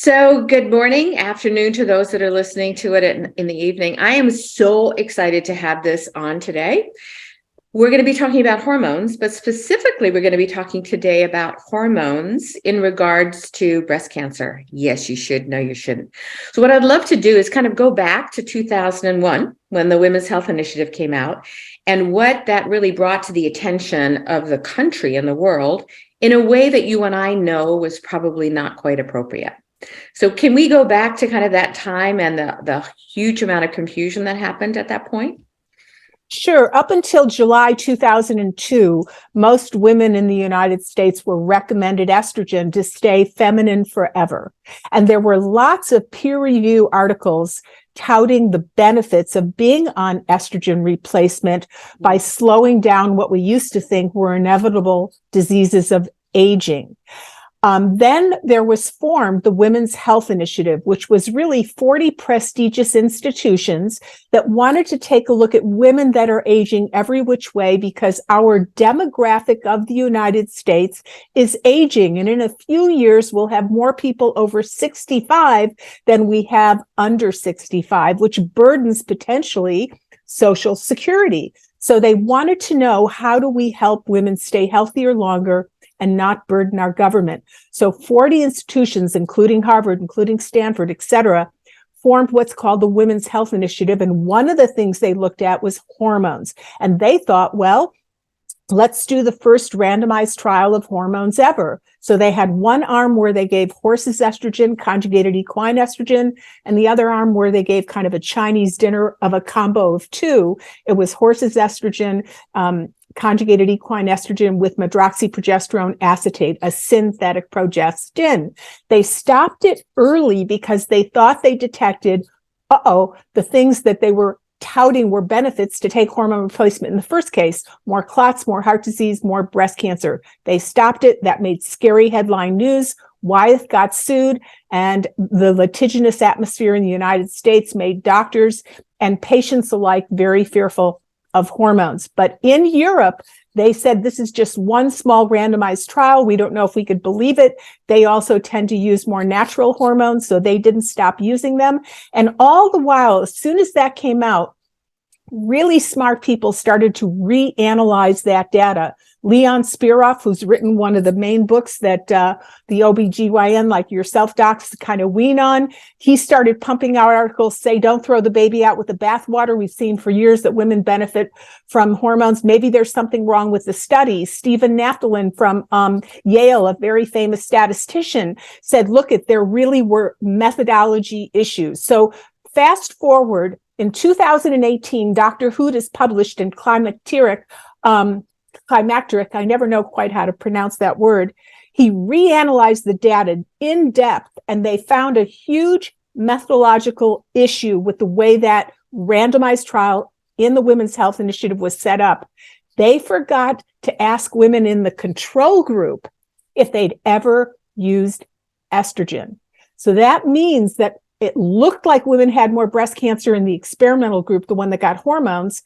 So, good morning, afternoon to those that are listening to it in the evening. I am so excited to have this on today. We're going to be talking about hormones, but specifically, we're going to be talking today about hormones in regards to breast cancer. Yes, you should. No, you shouldn't. So, what I'd love to do is kind of go back to 2001 when the Women's Health Initiative came out and what that really brought to the attention of the country and the world in a way that you and I know was probably not quite appropriate. So can we go back to kind of that time and the huge amount of confusion that happened at that point? Sure. Up until July 2002, most women in the United States were recommended estrogen to stay feminine forever. And there were lots of peer review articles touting the benefits of being on estrogen replacement by slowing down what we used to think were inevitable diseases of aging. Then there was formed the Women's Health Initiative, which was really 40 prestigious institutions that wanted to take a look at women that are aging every which way because our demographic of the United States is aging. And in a few years, we'll have more people over 65 than we have under 65, which burdens potentially Social Security. So they wanted to know, how do we help women stay healthier longer and not burden our government? So 40 institutions, including Harvard, including Stanford, et cetera, formed what's called the Women's Health Initiative. And one of the things they looked at was hormones. And they thought, well, let's do the first randomized trial of hormones ever. So they had one arm where they gave horses estrogen, conjugated equine estrogen, and the other arm where they gave kind of a Chinese dinner of a combo of two. It was horses estrogen, conjugated equine estrogen with medroxyprogesterone acetate, a synthetic progestin. They stopped it early because they thought they detected, the things that they were touting were benefits to take hormone replacement in the first case: more clots, more heart disease, more breast cancer. They stopped it. That made scary headline news. Wyeth got sued, and the litigious atmosphere in the United States made doctors and patients alike very fearful of hormones. But in Europe, they said this is just one small randomized trial. We don't know if we could believe it. They also tend to use more natural hormones, so they didn't stop using them. And all the while, as soon as that came out, really smart people started to reanalyze that data. Leon Spiroff, who's written one of the main books that the OBGYN like yourself docs kind of wean on, he started pumping out articles, say, don't throw the baby out with the bathwater. We've seen for years that women benefit from hormones. Maybe there's something wrong with the studies. Stephen Naftulin from Yale, a very famous statistician, said, look, there really were methodology issues. So fast forward, in 2018, Dr. Hood has published in Climacteric, I never know quite how to pronounce that word. He reanalyzed the data in depth, and they found a huge methodological issue with the way that randomized trial in the Women's Health Initiative was set up. They forgot to ask women in the control group if they'd ever used estrogen. So that means that it looked like women had more breast cancer in the experimental group, the one that got hormones,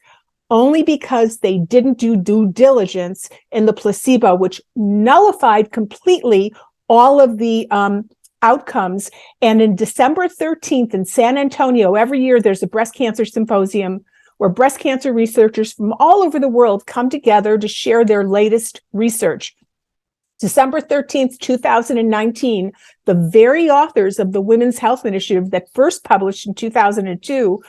only because they didn't do due diligence in the placebo, which nullified completely all of the outcomes. And in December 13th in San Antonio, every year there's a breast cancer symposium where breast cancer researchers from all over the world come together to share their latest research. December 13th, 2019, the very authors of the Women's Health Initiative that first published in 2002,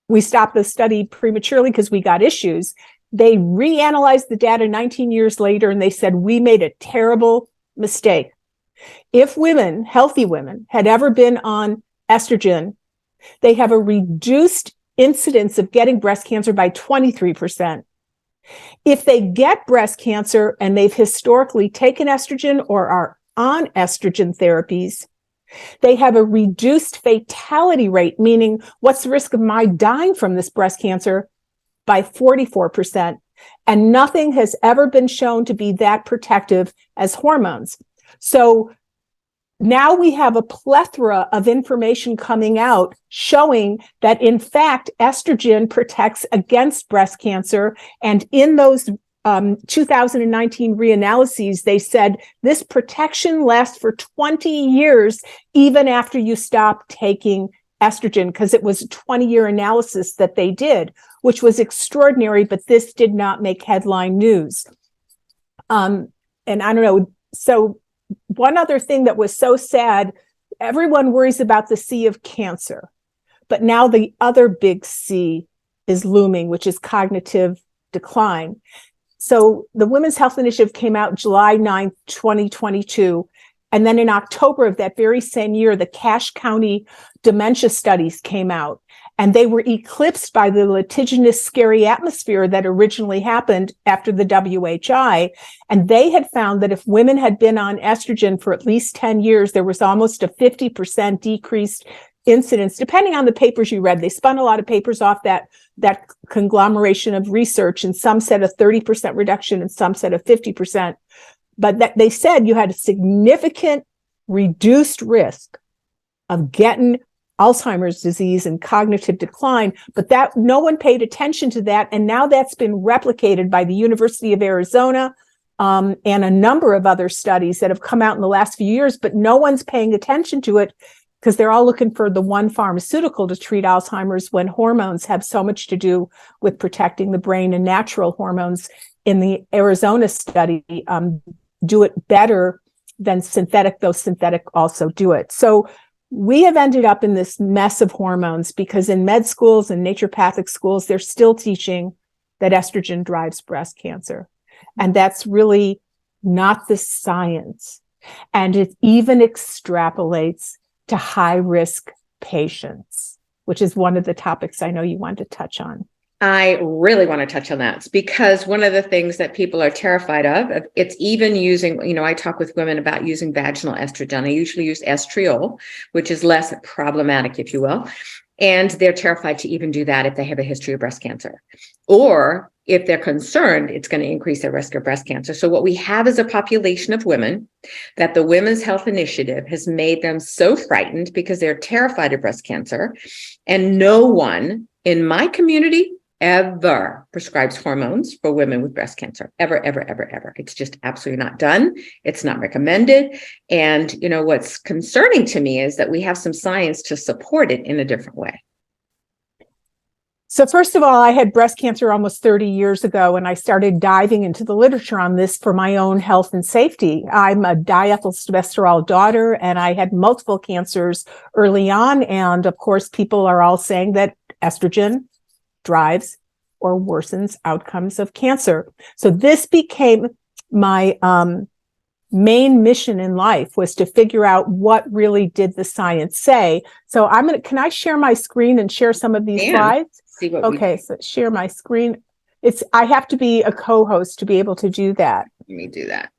we stopped the study prematurely because we got issues. They reanalyzed the data 19 years later, and they said, we made a terrible mistake. If women, healthy women, had ever been on estrogen, they have a reduced incidence of getting breast cancer by 23%. If they get breast cancer and they've historically taken estrogen or are on estrogen therapies, they have a reduced fatality rate, meaning what's the risk of my dying from this breast cancer, by 44%. And nothing has ever been shown to be that protective as hormones. So now we have a plethora of information coming out showing that, in fact, estrogen protects against breast cancer. And in those 2019 reanalyses, they said this protection lasts for 20 years, even after you stop taking estrogen, because it was a 20-year analysis that they did, which was extraordinary, but this did not make headline news. And I don't know. So one other thing that was so sad, everyone worries about the C of cancer, but now the other big C is looming, which is cognitive decline. So the Women's Health Initiative came out July 9th, 2022. And then in October of that very same year, the Cache County dementia studies came out, and they were eclipsed by the litigious, scary atmosphere that originally happened after the WHI. And they had found that if women had been on estrogen for at least 10 years, there was almost a 50% decreased incidence, depending on the papers you read. They spun a lot of papers off that conglomeration of research, and some said a 30% reduction and some said a 50%. But that they said you had a significant reduced risk of getting Alzheimer's disease and cognitive decline, but that no one paid attention to that. And now that's been replicated by the University of Arizona and a number of other studies that have come out in the last few years, but no one's paying attention to it because they're all looking for the one pharmaceutical to treat Alzheimer's, when hormones have so much to do with protecting the brain, and natural hormones in the Arizona study do it better than synthetic, though synthetic also do it. So we have ended up in this mess of hormones because in med schools and naturopathic schools, they're still teaching that estrogen drives breast cancer. And that's really not the science. And it even extrapolates to high-risk patients, which is one of the topics I know you want to touch on. I really want to touch on that because one of the things that people are terrified of, it's even using, I talk with women about using vaginal estrogen. I usually use estriol, which is less problematic, if you will. And they're terrified to even do that if they have a history of breast cancer, or if they're concerned, it's going to increase their risk of breast cancer. So what we have is a population of women that the Women's Health Initiative has made them so frightened because they're terrified of breast cancer. And no one in my community ever prescribes hormones for women with breast cancer. Ever, ever, ever, ever. It's just absolutely not done. It's not recommended. And, what's concerning to me is that we have some science to support it in a different way. So first of all, I had breast cancer almost 30 years ago, and I started diving into the literature on this for my own health and safety. I'm a diethylstilbestrol daughter, and I had multiple cancers early on. And of course, people are all saying that estrogen drives or worsens outcomes of cancer. So this became my main mission in life, was to figure out what really did the science say. So can I share my screen and share some of these slides? See what okay, so share my screen. I have to be a co-host to be able to do that. Let me do that.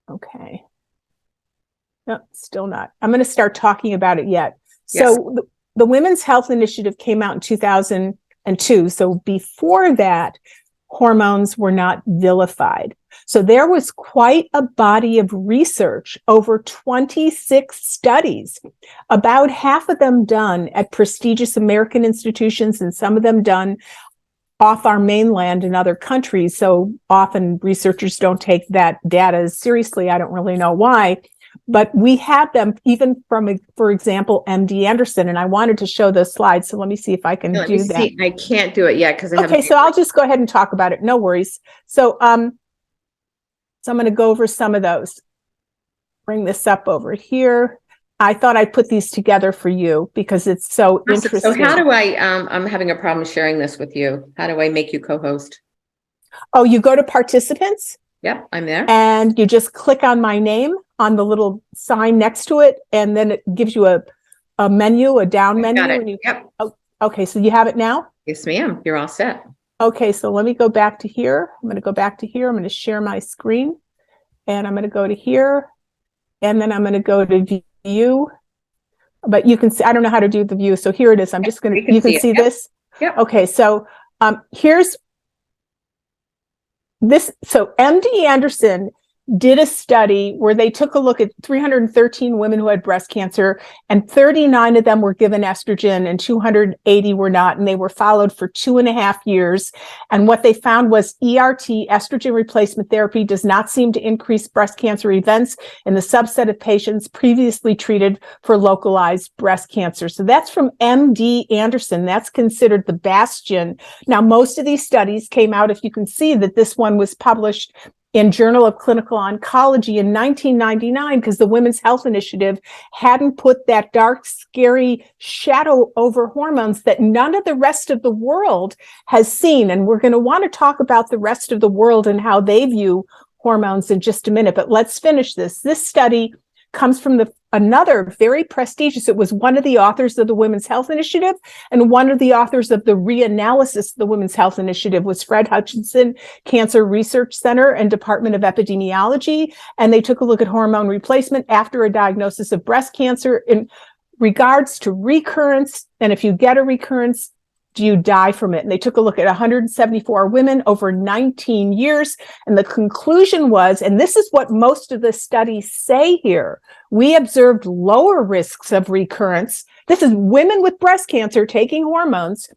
Okay. No, still not. I'm going to start talking about it yet. So yes. The Women's Health Initiative came out in 2002. So before that, hormones were not vilified. So there was quite a body of research, over 26 studies, about half of them done at prestigious American institutions and some of them done off our mainland in other countries. So often researchers don't take that data as seriously. I don't really know why. But we have them even from, for example, MD Anderson, and I wanted to show those slides. So let me see if I can do that. I can't do it yet because I haven't. Okay, so I'll just go ahead and talk about it. No worries. So, I'm going to go over some of those. Bring this up over here. I thought I'd put these together for you because it's so interesting. So how do I? I'm having a problem sharing this with you. How do I make you co-host? Oh, you go to participants. Yep, I'm there. And you just click on my name on the little sign next to it, and then it gives you a menu, a down menu. Got it. And Yep. Oh, okay, so you have it now? Yes, ma'am. You're all set. Okay, so let me go back to here. I'm going to go back to here. I'm going to share my screen, and I'm going to go to here, and then I'm going to go to view. But you can see, I don't know how to do the view, so here it is. I'm just going to, you can see this? Yep. Okay, so here's this. So MD Anderson did a study where they took a look at 313 women who had breast cancer, and 39 of them were given estrogen and 280 were not, and they were followed for 2.5 years. And what they found was ERT, estrogen replacement therapy, does not seem to increase breast cancer events in the subset of patients previously treated for localized breast cancer. So that's from MD Anderson. That's considered the bastion. Now, most of these studies came out, if you can see that this one was published in Journal of Clinical Oncology in 1999, because the Women's Health Initiative hadn't put that dark, scary shadow over hormones that none of the rest of the world has seen. And we're going to want to talk about the rest of the world and how they view hormones in just a minute. But let's finish this. This study comes from another very prestigious, it was one of the authors of the Women's Health Initiative, and one of the authors of the reanalysis of the Women's Health Initiative was Fred Hutchinson Cancer Research Center and Department of Epidemiology. And they took a look at hormone replacement after a diagnosis of breast cancer in regards to recurrence. And if you get a recurrence, do you die from it? And they took a look at 174 women over 19 years. And the conclusion was, and this is what most of the studies say here, we observed lower risks of recurrence. This is women with breast cancer taking hormones,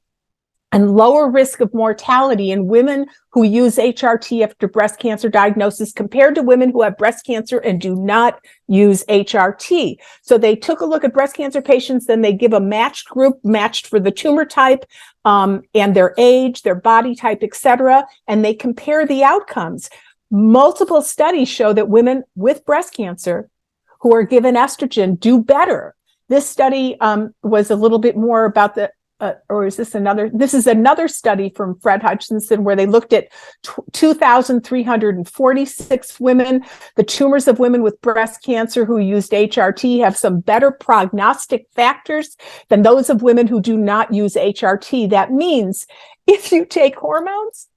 and lower risk of mortality in women who use HRT after breast cancer diagnosis compared to women who have breast cancer and do not use HRT. So they took a look at breast cancer patients, then they give a matched group, matched for the tumor type, and their age, their body type, etc., and they compare the outcomes. Multiple studies show that women with breast cancer who are given estrogen do better. This study was a little bit more about the or is this another? This is another study from Fred Hutchinson where they looked at 2,346 women. The tumors of women with breast cancer who used HRT have some better prognostic factors than those of women who do not use HRT. That means if you take hormones,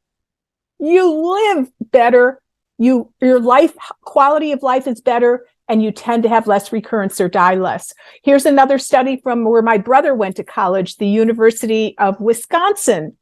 you live better, your life quality of life is better, and you tend to have less recurrence or die less. Here's another study from where my brother went to college, the University of Wisconsin.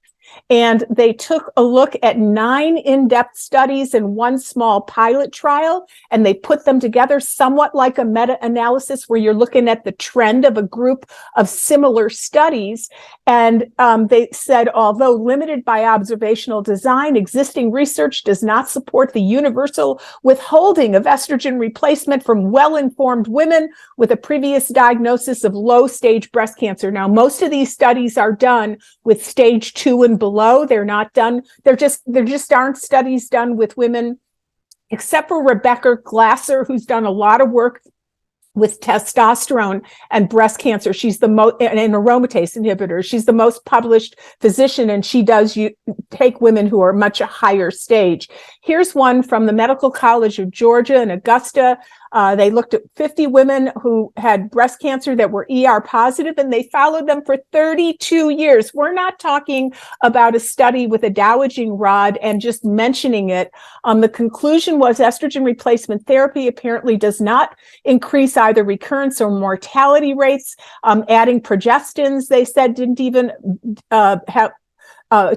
And they took a look at 9 in-depth studies and 1 small pilot trial, and they put them together somewhat like a meta-analysis where you're looking at the trend of a group of similar studies. And they said, although limited by observational design, existing research does not support the universal withholding of estrogen replacement from well-informed women with a previous diagnosis of low-stage breast cancer. Now, most of these studies are done with stage 2 and below. They're not done. There just aren't studies done with women, except for Rebecca Glasser, who's done a lot of work with testosterone and breast cancer. She's the most, and aromatase inhibitor. She's the most published physician, and she does take women who are much a higher stage. Here's one from the Medical College of Georgia in Augusta. They looked at 50 women who had breast cancer that were ER positive, and they followed them for 32 years. We're not talking about a study with a dowaging rod and just mentioning it. The conclusion was estrogen replacement therapy apparently does not increase either recurrence or mortality rates. Adding progestins, they said, didn't even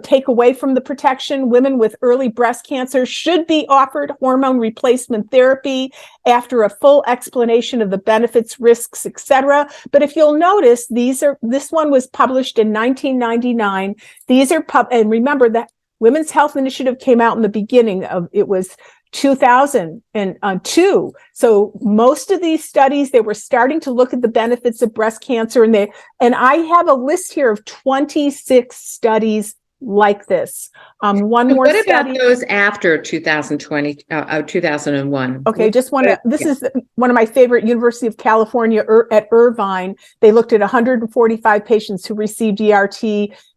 take away from the protection. Women with early breast cancer should be offered hormone replacement therapy after a full explanation of the benefits, risks, etc. But if you'll notice, this one was published in 1999. These are and remember that Women's Health Initiative came out in the beginning of, it was 2002. So most of these studies, they were starting to look at the benefits of breast cancer, and I have a list here of 26 studies like this. One more what study. about those after 2001? Okay, just want to, this is one of my favorite, University of California at Irvine. They looked at 145 patients who received ERT,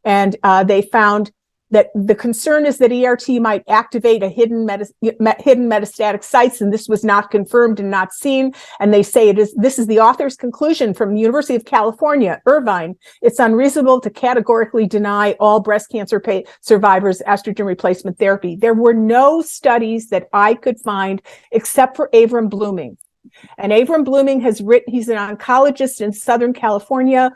and they found that the concern is that ERT might activate a hidden metastatic sites, and this was not confirmed and not seen. And they say this is the author's conclusion from the University of California, Irvine. It's unreasonable to categorically deny all breast cancer survivors estrogen replacement therapy. There were no studies that I could find except for Avram Blooming. And Avram Blooming has written, he's an oncologist in Southern California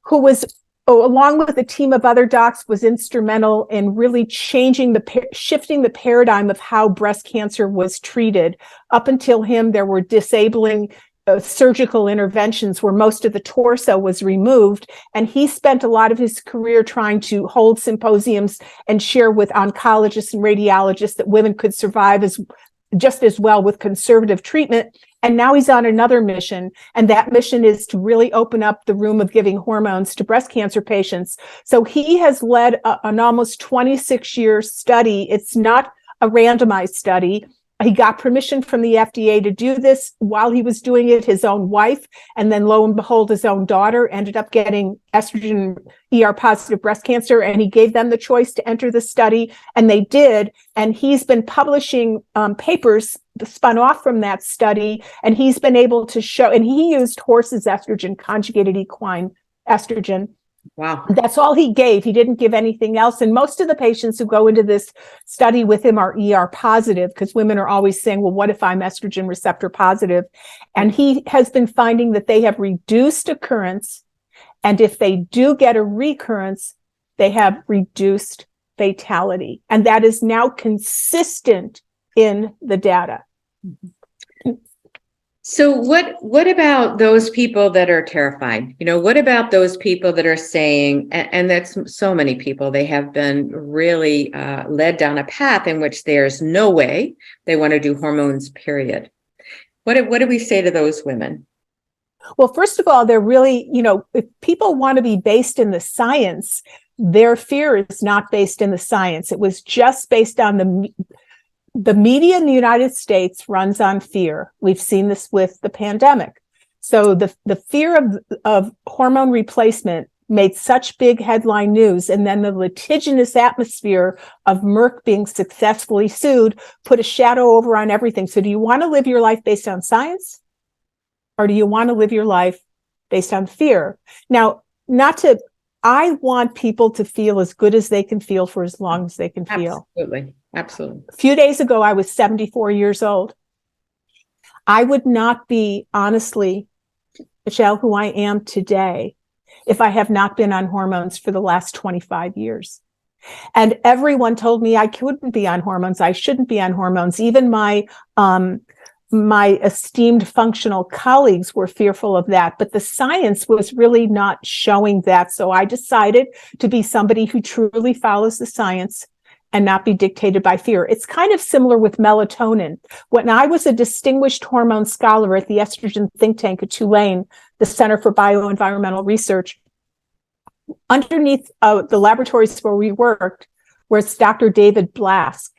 who was along with a team of other docs, was instrumental in really shifting the paradigm of how breast cancer was treated. Up until him, there were disabling surgical interventions where most of the torso was removed. And he spent a lot of his career trying to hold symposiums and share with oncologists and radiologists that women could survive just as well with conservative treatment. And now he's on another mission. And that mission is to really open up the room of giving hormones to breast cancer patients. So he has led an almost 26-year study. It's not a randomized study. He got permission from the FDA to do this. While he was doing it, his own wife, and then lo and behold, his own daughter ended up getting estrogen ER-positive breast cancer, and he gave them the choice to enter the study, and they did. And he's been publishing papers spun off from that study, and he's been able to show, and he used horse's estrogen, conjugated equine estrogen. Wow. That's all he gave. He didn't give anything else. And most of the patients who go into this study with him are ER positive, because women are always saying, well, what if I'm estrogen receptor positive? And he has been finding that they have reduced occurrence. And if they do get a recurrence, they have reduced fatality. And that is now consistent in the data. Mm-hmm. So what about those people that are terrified? What about those people that are saying, and that's so many people, they have been really led down a path in which there's no way they want to do hormones, period. What do we say to those women? Well, first of all, they're really, if people want to be based in the science, their fear is not based in the science. It was just based on the media in the United States runs on fear. We've seen this with the pandemic. So the fear of hormone replacement made such big headline news. And then the litigious atmosphere of Merck being successfully sued put a shadow over on everything. So do you want to live your life based on science? Or do you want to live your life based on fear? Now, I want people to feel as good as they can feel for as long as they can feel. Absolutely. A few days ago, I was 74 years old. I would not be, honestly, Michelle, who I am today, if I have not been on hormones for the last 25 years. And everyone told me I couldn't be on hormones. I shouldn't be on hormones. Even my esteemed functional colleagues were fearful of that, but the science was really not showing that. So I decided to be somebody who truly follows the science and not be dictated by fear. It's kind of similar with melatonin. When I was a distinguished hormone scholar at the estrogen think tank at Tulane, the Center for Bioenvironmental Research, underneath the laboratories where we worked was Dr. David Blask.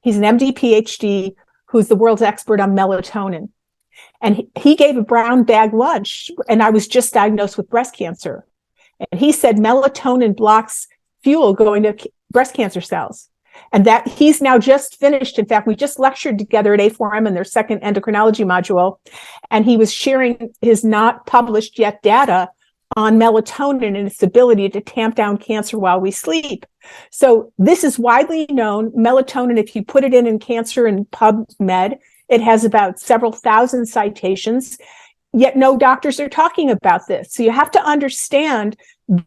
He's an MD, PhD, who's the world's expert on melatonin. And he gave a brown bag lunch, and I was just diagnosed with breast cancer. And he said melatonin blocks fuel going to breast cancer cells. And that he's now just finished. In fact, we just lectured together at A4M in their second endocrinology module. And he was sharing his not published yet data on melatonin and its ability to tamp down cancer while we sleep. So this is widely known. Melatonin, if you put it in cancer in PubMed, it has about several thousand citations, yet no doctors are talking about this. So you have to understand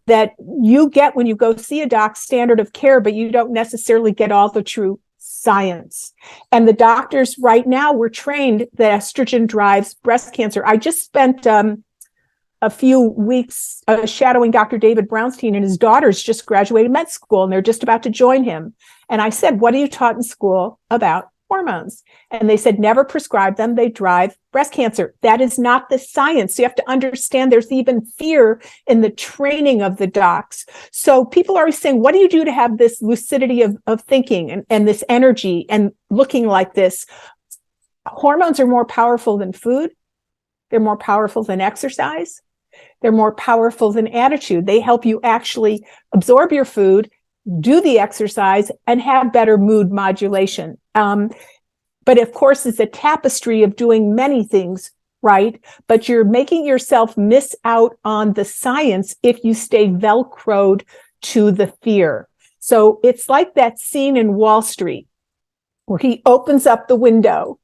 that you get, when you go see a doc, standard of care, but you don't necessarily get all the true science. And the doctors right now were trained that estrogen drives breast cancer. I just spent a few weeks shadowing Dr. David Brownstein, and his daughters just graduated med school, and they're just about to join him. And I said, what are you taught in school about hormones? And they said, never prescribe them. They drive breast cancer. That is not the science. You have to understand there's even fear in the training of the docs. So people are always saying, what do you do to have this lucidity of thinking and this energy and looking like this? Hormones are more powerful than food. They're more powerful than exercise. They're more powerful than attitude. They help you actually absorb your food, do the exercise, and have better mood modulation. But of course, it's a tapestry of doing many things, right? But you're making yourself miss out on the science if you stay Velcroed to the fear. So it's like that scene in Wall Street where he opens up the window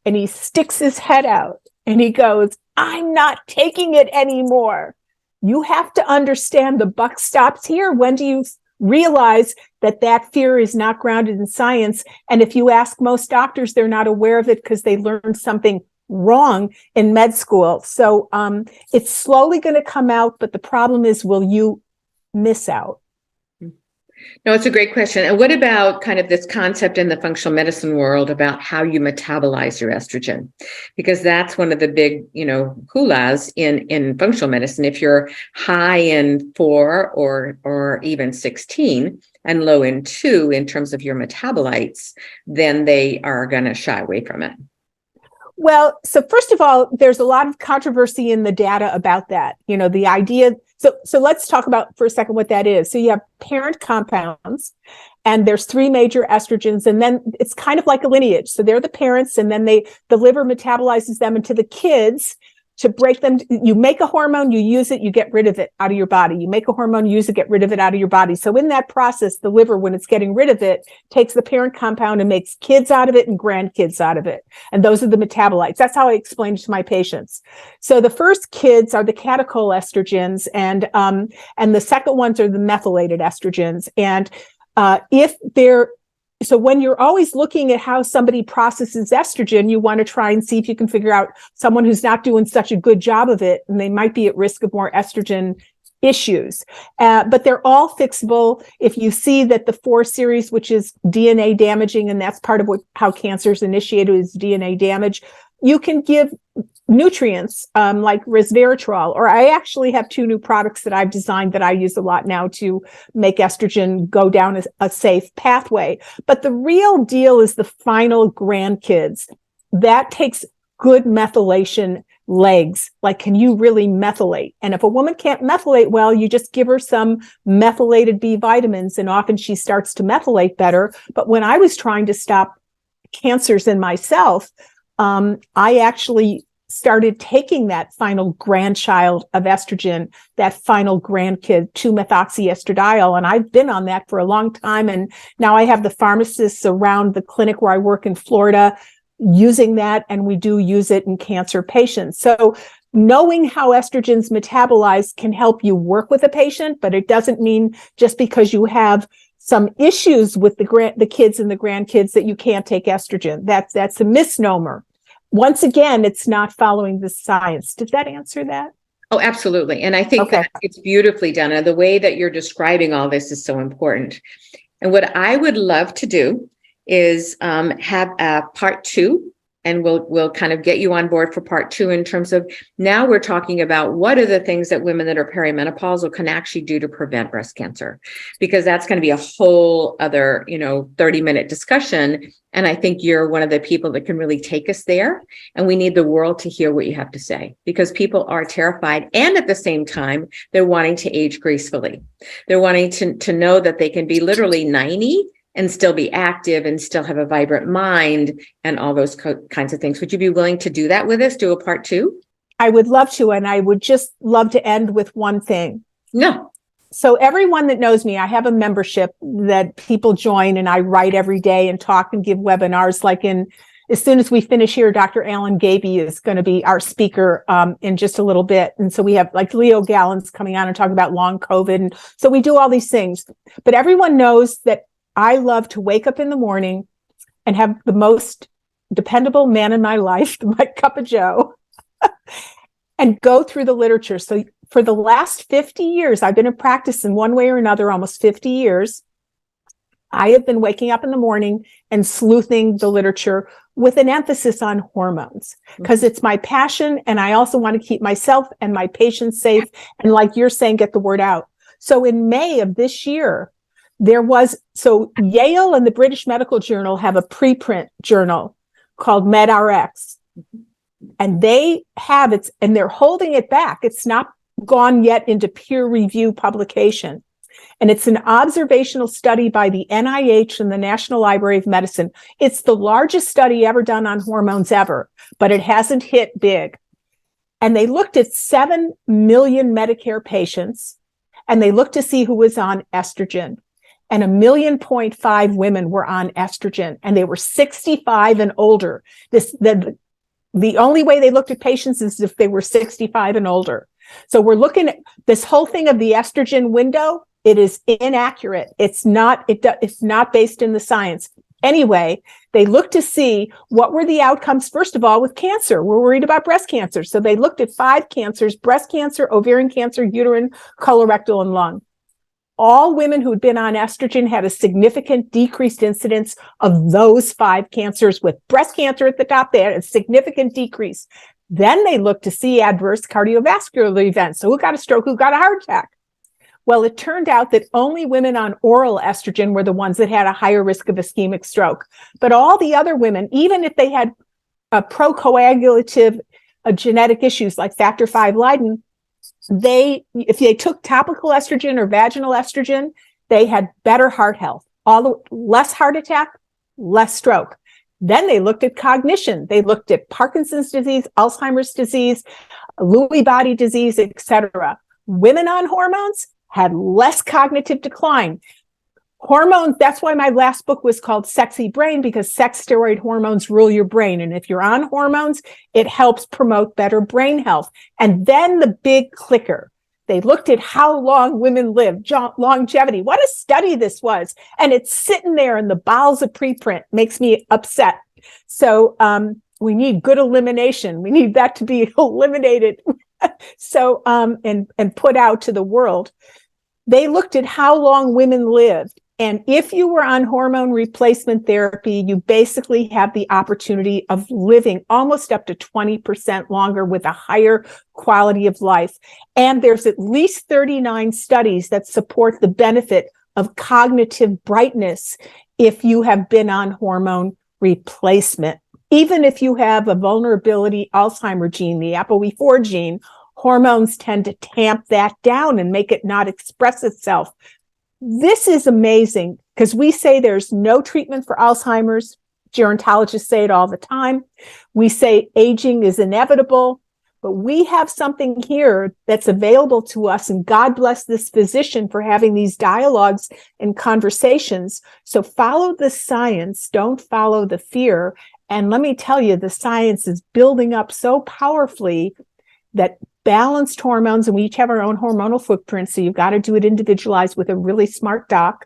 and he sticks his head out and he goes, I'm not taking it anymore. You have to understand the buck stops here. When do you realize that that fear is not grounded in science? And if you ask most doctors, they're not aware of it because they learned something wrong in med school. So it's slowly going to come out, but the problem is, will you miss out? No, it's a great question. And what about kind of this concept in the functional medicine world about how you metabolize your estrogen? Because that's one of the big, hulas in functional medicine. If you're high in 4 or even 16 and low in 2 in terms of your metabolites, then they are going to shy away from it. Well, so first of all, there's a lot of controversy in the data about that. The idea. So let's talk about for a second what that is. So you have parent compounds, and there's 3 major estrogens, and then it's kind of like a lineage. So they're the parents, and then the liver metabolizes them into the kids to break them. You make a hormone, you use it, you get rid of it out of your body. You make a hormone, you use it, get rid of it out of your body. So in that process, the liver, when it's getting rid of it, takes the parent compound and makes kids out of it and grandkids out of it. And those are the metabolites. That's how I explain it to my patients. So the first kids are the catechol estrogens, and the second ones are the methylated estrogens. And so when you're always looking at how somebody processes estrogen, you want to try and see if you can figure out someone who's not doing such a good job of it, and they might be at risk of more estrogen issues. But they're all fixable. If you see that the 4 series, which is DNA damaging, and that's part of how cancer is initiated, is DNA damage, you can give nutrients like resveratrol, or I actually have 2 new products that I've designed that I use a lot now to make estrogen go down a safe pathway. But the real deal is the final grandkids. That takes good methylation legs. Like, can you really methylate? And if a woman can't methylate well, you just give her some methylated B vitamins, and often she starts to methylate better. But when I was trying to stop cancers in myself, I actually started taking that final grandchild of estrogen, that final grandkid, 2-methoxyestradiol. And I've been on that for a long time. And now I have the pharmacists around the clinic where I work in Florida using that, and we do use it in cancer patients. So knowing how estrogens metabolize can help you work with a patient, but it doesn't mean just because you have some issues with the kids and the grandkids that you can't take estrogen. That's a misnomer. Once again, it's not following the science. Did that answer that? Oh, absolutely. And I think that it's beautifully done. And the way that you're describing all this is so important. And what I would love to do is have a part 2, and we'll kind of get you on board for part 2 in terms of, now we're talking about what are the things that women that are perimenopausal can actually do to prevent breast cancer, because that's going to be a whole other 30-minute discussion. And I think you're one of the people that can really take us there, and we need the world to hear what you have to say, because people are terrified, and at the same time they're wanting to age gracefully. They're wanting to know that they can be literally 90 and still be active and still have a vibrant mind and all those kinds of things. Would you be willing to do that with us, do a part 2? I would love to. And I would just love to end with one thing. No. So everyone that knows me, I have a membership that people join, and I write every day and talk and give webinars. Like as soon as we finish here, Dr. Alan Gaby is going to be our speaker in just a little bit. And so we have like Leo Gallon's coming on and talking about long COVID. And so we do all these things. But everyone knows that I love to wake up in the morning and have the most dependable man in my life, my cup of joe, and go through the literature. So for the last 50 years, I've been in practice in one way or another, almost 50 years. I have been waking up in the morning and sleuthing the literature with an emphasis on hormones, because it's my passion. And I also want to keep myself and my patients safe. And like you're saying, get the word out. So in May of this year, Yale and the British Medical Journal have a preprint journal called MedRx, and they have it, and they're holding it back. It's not gone yet into peer review publication. And it's an observational study by the NIH and the National Library of Medicine. It's the largest study ever done on hormones ever, but it hasn't hit big. And they looked at 7 million Medicare patients, and they looked to see who was on estrogen. And 1.5 million women were on estrogen, and they were 65 and older. The only way they looked at patients is if they were 65 and older. So we're looking at this whole thing of the estrogen window. It is inaccurate. It's not based in the science. Anyway, they looked to see what were the outcomes, first of all, with cancer. We're worried about breast cancer. So they looked at 5 cancers: breast cancer, ovarian cancer, uterine, colorectal, and lung. All women who had been on estrogen had a significant decreased incidence of those 5 cancers. With breast cancer at the top, they had a significant decrease. Then they looked to see adverse cardiovascular events. So who got a stroke, who got a heart attack? Well, it turned out that only women on oral estrogen were the ones that had a higher risk of ischemic stroke. But all the other women, even if they had procoagulative genetic issues like factor V Leiden, if they took topical estrogen or vaginal estrogen, they had better heart health, less heart attack, less stroke. Then they looked at cognition. They looked at Parkinson's disease, Alzheimer's disease, Lewy body disease, etc. Women on hormones had less cognitive decline. Hormones, that's why my last book was called Sexy Brain, because sex steroid hormones rule your brain. And if you're on hormones, it helps promote better brain health. And then the big clicker, they looked at how long women live, longevity. What a study this was. And it's sitting there in the bowels of preprint. Makes me upset. So we need good elimination. We need that to be eliminated. So, and put out to the world. They looked at how long women lived. And if you were on hormone replacement therapy, you basically have the opportunity of living almost up to 20% longer with a higher quality of life. And there's at least 39 studies that support the benefit of cognitive brightness if you have been on hormone replacement. Even if you have a vulnerability Alzheimer's gene, the ApoE4 gene, hormones tend to tamp that down and make it not express itself. This is amazing because we say there's no treatment for Alzheimer's. Gerontologists say it all the time. We say aging is inevitable, but we have something here that's available to us, and God bless this physician for having these dialogues and conversations. So follow the science, don't follow the fear. And let me tell you, the science is building up so powerfully that balanced hormones, and we each have our own hormonal footprint, so you've got to do it individualized with a really smart doc.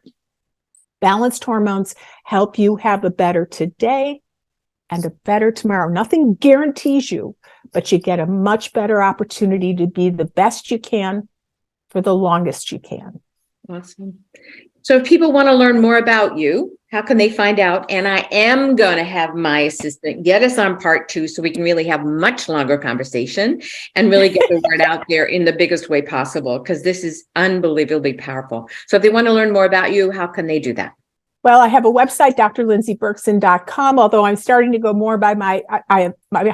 Balanced hormones help you have a better today and a better tomorrow. Nothing guarantees you, but you get a much better opportunity to be the best you can for the longest you can. Awesome. So if people want to learn more about you, how can they find out? And I am going to have my assistant get us on part 2 so we can really have much longer conversation and really get the word out there in the biggest way possible, because this is unbelievably powerful. So if they want to learn more about you, how can they do that? Well, I have a website, drlindseyberkson.com, although I'm starting to go more by my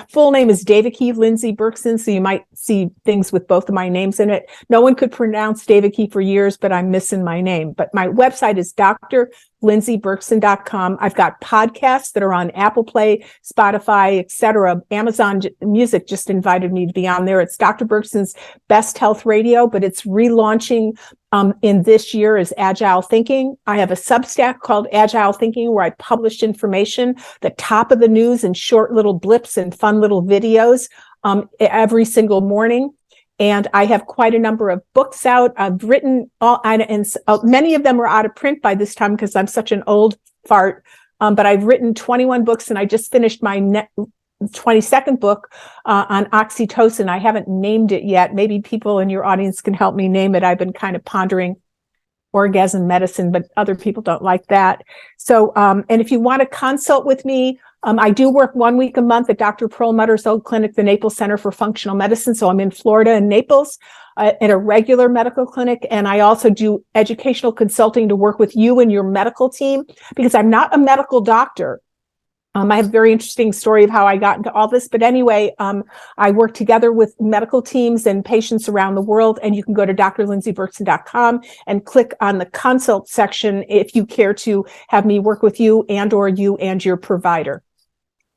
full name is Devaki Lindsey Berkson, so you might see things with both of my names in it. No one could pronounce Devaki for years, but I'm missing my name. But my website is drlindseyberkson.com. I've got podcasts that are on Apple Play, Spotify, etc. Amazon Music just invited me to be on there. It's Dr. Berkson's Best Health Radio, but it's relaunching in this year is Agile Thinking. I have a Substack called Agile Thinking where I publish information, the top of the news and short little blips and fun little videos every single morning. And I have quite a number of books out. I've written many of them are out of print by this time because I'm such an old fart. But I've written 21 books, and I just finished my 22nd book on oxytocin. I haven't named it yet. Maybe people in your audience can help me name it. I've been kind of pondering orgasm medicine, but other people don't like that. So, and if you want to consult with me, I do work 1 week a month at Dr. Perlmutter's old clinic, the Naples Center for Functional Medicine. So I'm in Florida and Naples at a regular medical clinic. And I also do educational consulting to work with you and your medical team, because I'm not a medical doctor. I have a very interesting story of how I got into all this. But anyway, I work together with medical teams and patients around the world. And you can go to drlindseyberkson.com and click on the consult section if you care to have me work with you and your provider.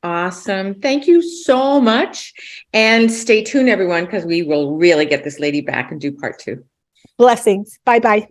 Awesome. Thank you so much. And stay tuned, everyone, because we will really get this lady back and do part 2. Blessings. Bye-bye.